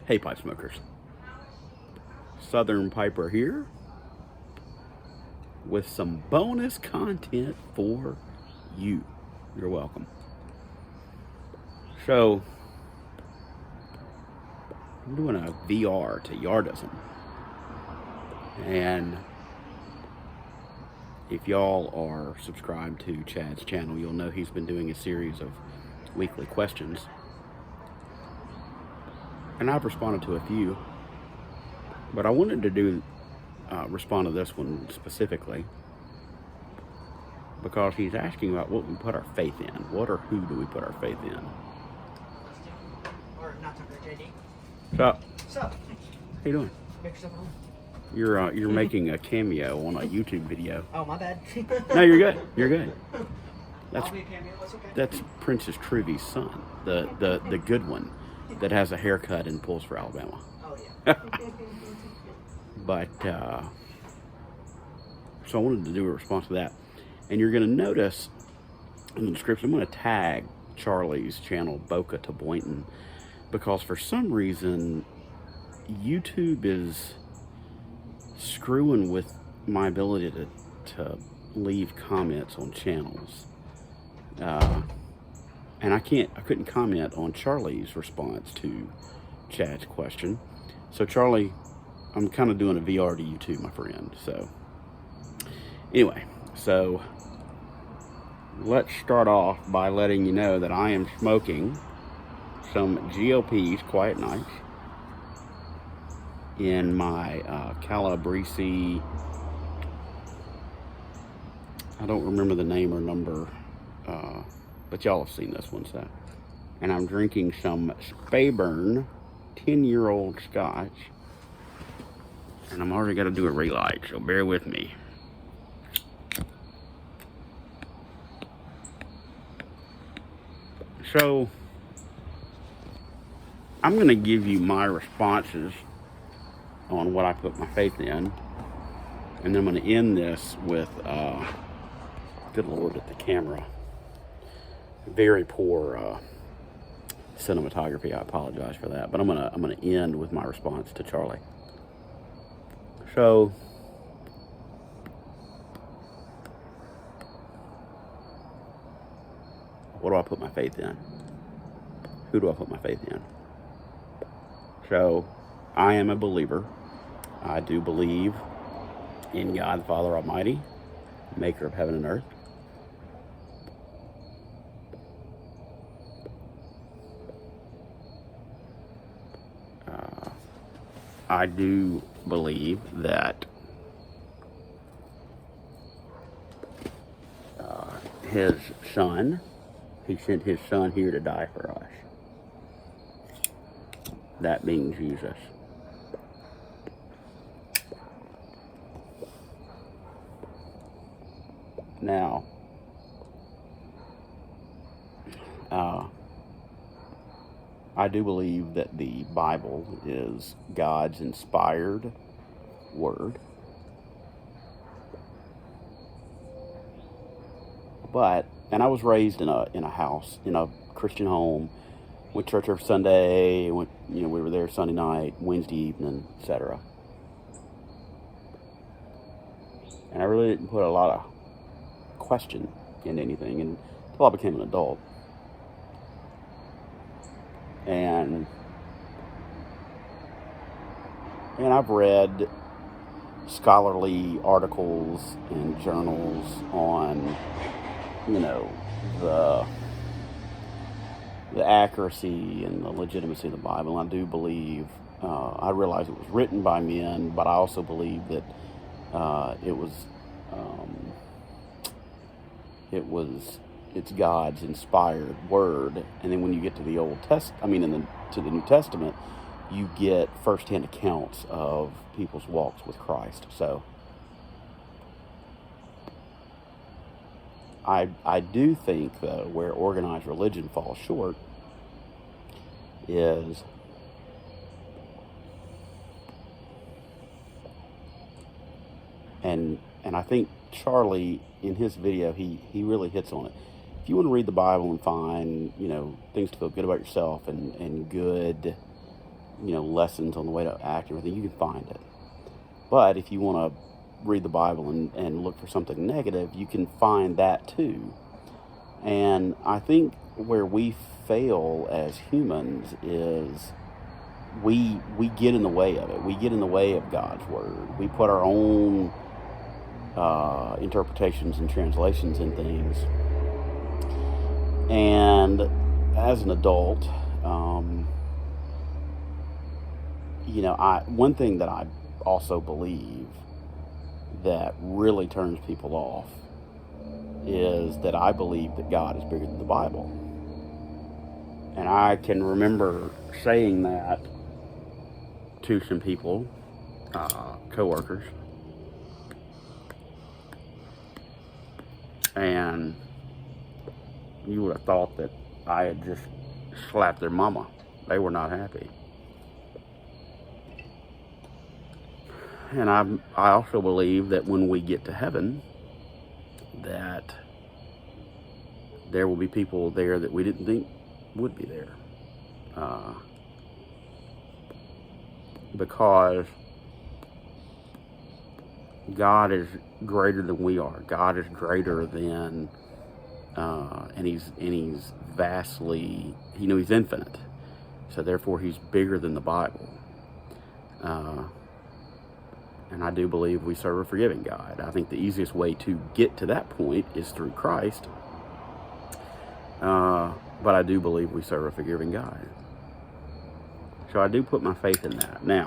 Hey, pipe smokers. Southern Piper here with some bonus content for you. You're welcome. So, I'm doing a VR to Yardism. And if y'all are subscribed to Chad's channel, you'll know he's been doing a series of weekly questions. And I've responded to a few. But I wanted to respond to this one specifically because he's asking about what we put our faith in. What or who do we put our faith in? Or not talking to JD. What's up? What's up? How you doing? Make yourself at home. You're making a cameo on a YouTube video. Oh, my bad. No, you're good. You're good. I'll be a cameo. That's okay. That's Princess Truvy's son, the good one that has a haircut and pulls for Alabama. Oh yeah. But so I wanted to do a response to that, and you're going to notice in the description I'm going to tag Charlie's channel, Boca to Boynton, because for some reason YouTube is screwing with my ability to leave comments on channels, and I couldn't comment on Charlie's response to Chad's question. So Charlie, I'm kind of doing a VR to YouTube, my friend. So anyway, so let's start off by letting you know that I am smoking some GOP's Quiet Nights in my Calabrese, I don't remember the name or number, but y'all have seen this one, so. And I'm drinking some Speyburn 10-year-old scotch. And I'm already got to do a relight, so bear with me. So, I'm going to give you my responses on what I put my faith in. And then I'm going to end this with, good Lord, at the camera. Very poor cinematography. I apologize for that. But I'm gonna end with my response to Charlie. So, what do I put my faith in? Who do I put my faith in? So, I am a believer. I do believe in God the Father Almighty, maker of heaven and earth. I do believe that his son, he sent his son here to die for us. That being Jesus. Now, I do believe that the Bible is God's inspired word. But, and I was raised in a house, in a Christian home, went to church every Sunday, we were there Sunday night, Wednesday evening, etc. And I really didn't put a lot of question in anything until I became an adult. And I've read scholarly articles and journals on, the accuracy and the legitimacy of the Bible. And I do believe, I realize it was written by men, but I also believe that it's God's inspired word. And then when you get to the to the New Testament, you get firsthand accounts of people's walks with Christ. So I do think, though, where organized religion falls short is and I think Charlie, in his video, he really hits on it. If you want to read the Bible and find, things to feel good about yourself and good lessons on the way to act and everything, you can find it. But if you want to read the Bible and look for something negative, you can find that too. And I think where we fail as humans is we get in the way of it. We get in the way of God's word. We put our own interpretations and translations in things. And as an adult, one thing that I also believe that really turns people off is that I believe that God is bigger than the Bible. And I can remember saying that to some people, coworkers, and you would have thought that I had just slapped their mama. They were not happy. And I also believe that when we get to heaven, that there will be people there that we didn't think would be there. Because God is greater than we are. God is greater than, and he's vastly, he's infinite. So therefore he's bigger than the Bible. And I do believe we serve a forgiving God. I think the easiest way to get to that point is through Christ. But I do believe we serve a forgiving God. So I do put my faith in that. Now,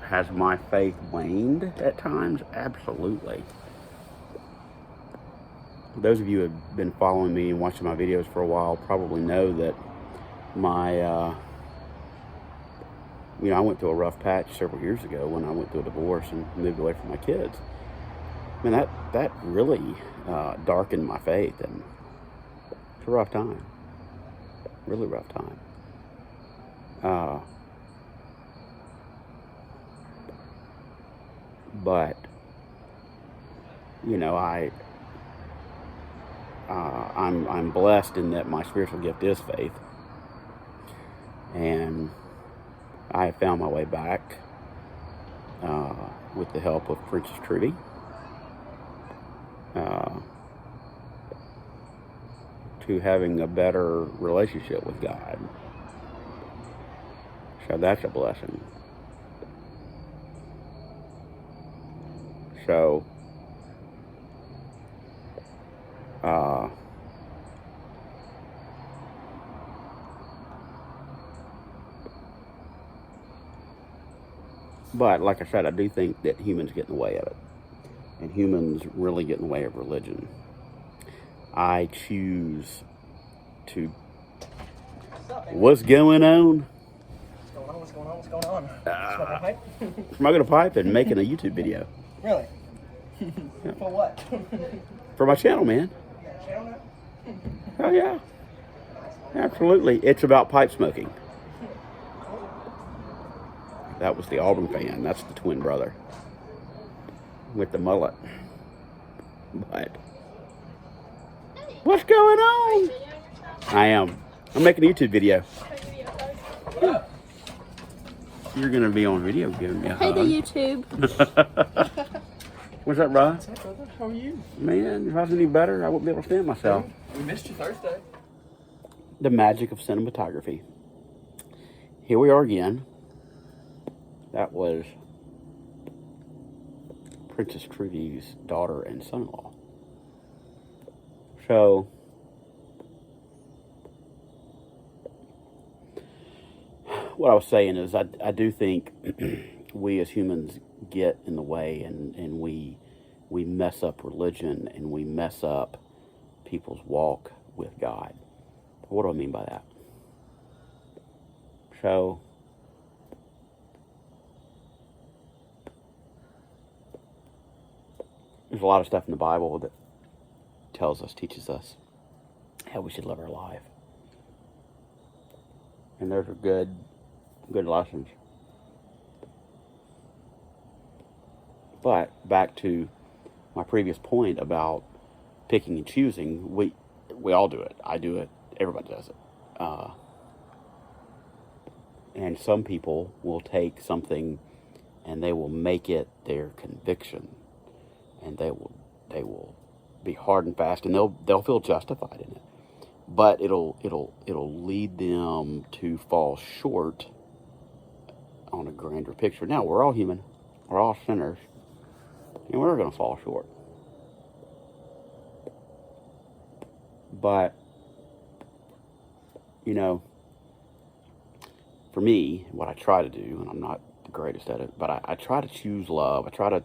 has my faith waned at times? Absolutely. Those of you who have been following me and watching my videos for a while probably know that I went through a rough patch several years ago when I went through a divorce and moved away from my kids. I mean, that really darkened my faith, and it's a rough time. Really rough time. But I'm blessed in that my spiritual gift is faith, and I have found my way back with the help of Princess Trudy. To having a better relationship with God. So that's a blessing. So, but like I said, I do think that humans get in the way of it. And humans really get in the way of religion. I choose to... What's going on? What's going on? Smoking a pipe? Smoking a pipe and making a YouTube video. Really? Yeah. For what? For my channel, man. You got a channel now? Oh, yeah. Absolutely. It's about pipe smoking. That was the Auburn fan. That's the twin brother with the mullet. But what's going on? I am. I'm making a YouTube video. You're gonna be on video giving me a hug. Hey, the YouTube. What's up, Rod? What's up, brother? How are you? Man, if I was any better, I wouldn't be able to stand myself. We missed you Thursday. The magic of cinematography. Here we are again. That was Princess Trudy's daughter and son-in-law. So, what I was saying is I do think we as humans get in the way, and we mess up religion, and we mess up people's walk with God. What do I mean by that? So, there's a lot of stuff in the Bible that teaches us how we should live our life. And those are good lessons. But back to my previous point about picking and choosing, we all do it. I do it everybody does it. And some people will take something and they will make it their conviction, and they will be hard and fast, and they'll feel justified in it. But it'll lead them to fall short on a grander picture. Now, we're all human, we're all sinners, and we're going to fall short. But, you know, for me, what I try to do, and I'm not the greatest at it, but I try to choose love. I try to,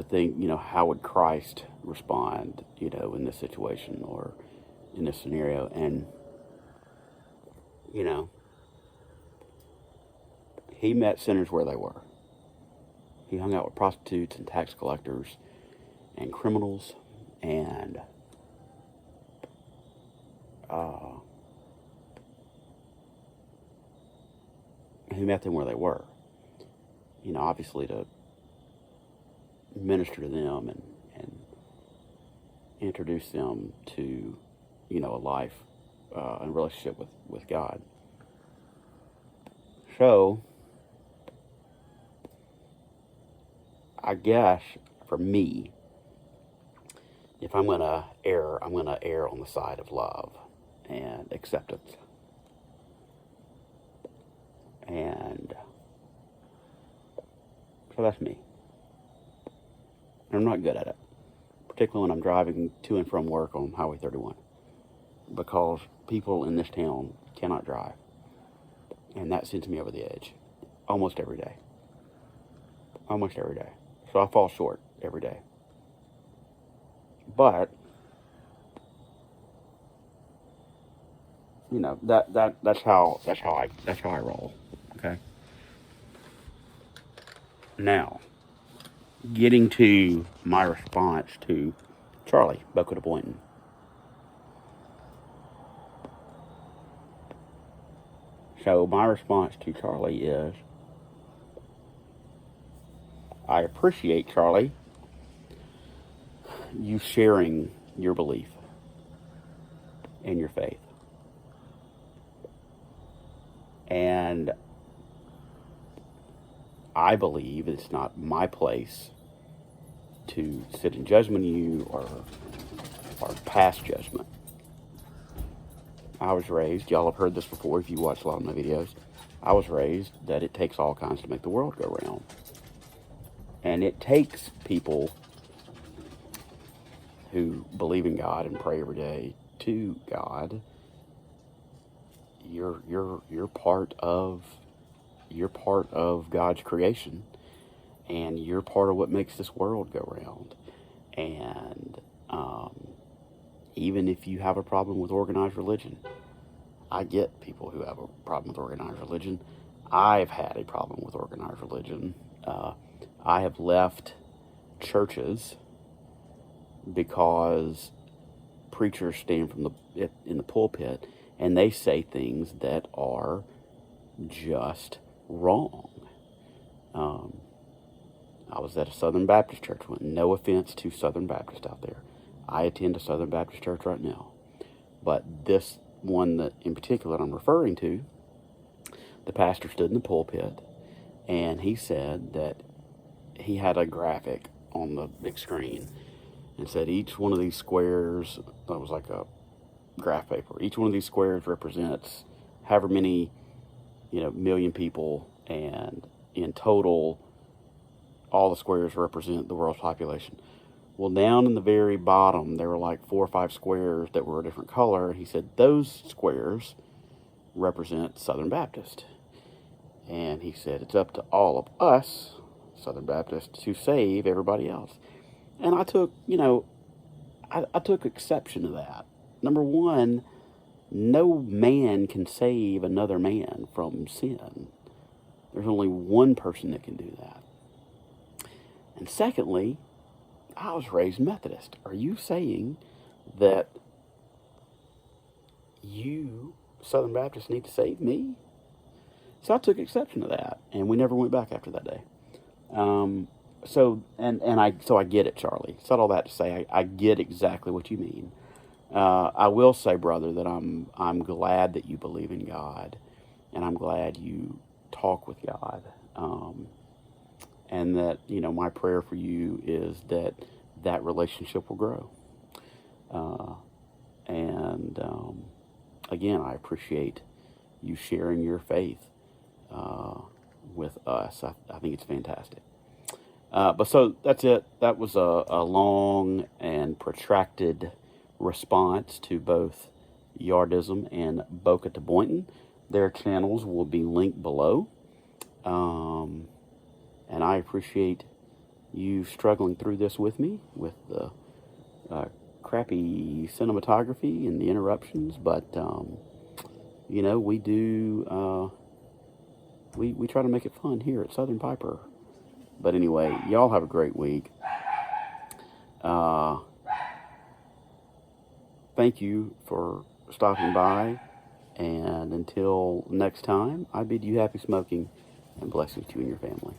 think, how would Christ respond, in this situation or in this scenario. And, he met sinners where they were. He hung out with prostitutes and tax collectors and criminals, and he met them where they were. Obviously to minister to them and introduce them to, a life and relationship with God. So, I guess for me, if I'm going to err, I'm going to err on the side of love and acceptance. And so that's me. And I'm not good at it, particularly when I'm driving to and from work on Highway 31, because people in this town cannot drive. And that sends me over the edge almost every day. Almost every day. So I fall short every day. But that's how I roll. Okay. Now, getting to my response to Charlie, Boca de Boynton. So my response to Charlie is, I appreciate, Charlie, you sharing your belief and your faith. And I believe it's not my place to sit in judgment of you or pass judgment. I was raised, y'all have heard this before if you watch a lot of my videos, I was raised that it takes all kinds to make the world go round. And it takes people who believe in God and pray every day to God. You're part of God's creation, and you're part of what makes this world go round. And even if you have a problem with organized religion, I get people who have a problem with organized religion. I've had a problem with organized religion. I have left churches because preachers stand in the pulpit and they say things that are just wrong. I was at a Southern Baptist church. No offense to Southern Baptist out there. I attend a Southern Baptist church right now. But this one that in particular that I'm referring to, the pastor stood in the pulpit and he said that he had a graphic on the big screen and said each one of these squares, that was like a graph paper, each one of these squares represents however many, million people, and in total, all the squares represent the world's population. Well, down in the very bottom, there were like 4 or 5 squares that were a different color. He said those squares represent Southern Baptist. And he said it's up to all of us, Southern Baptists, to save everybody else. And I took, I took exception to that. Number one, no man can save another man from sin. There's only one person that can do that. And secondly, I was raised Methodist. Are you saying that you, Southern Baptists, need to save me? So I took exception to that, and we never went back after that day. So I get it, Charlie. Said all that to say I get exactly what you mean. I will say, brother, that I'm glad that you believe in God, and I'm glad you talk with God, and that my prayer for you is that that relationship will grow. And again, I appreciate you sharing your faith with us. I think it's fantastic. But so that's it. That was a long and protracted response to both Yardism and Boca to Boynton. Their channels will be linked below. And I appreciate you struggling through this with me with the crappy cinematography and the interruptions. But, we do, we try to make it fun here at Southern Piper. But anyway, y'all have a great week. Thank you for stopping by. And until next time, I bid you happy smoking and blessings to you and your family.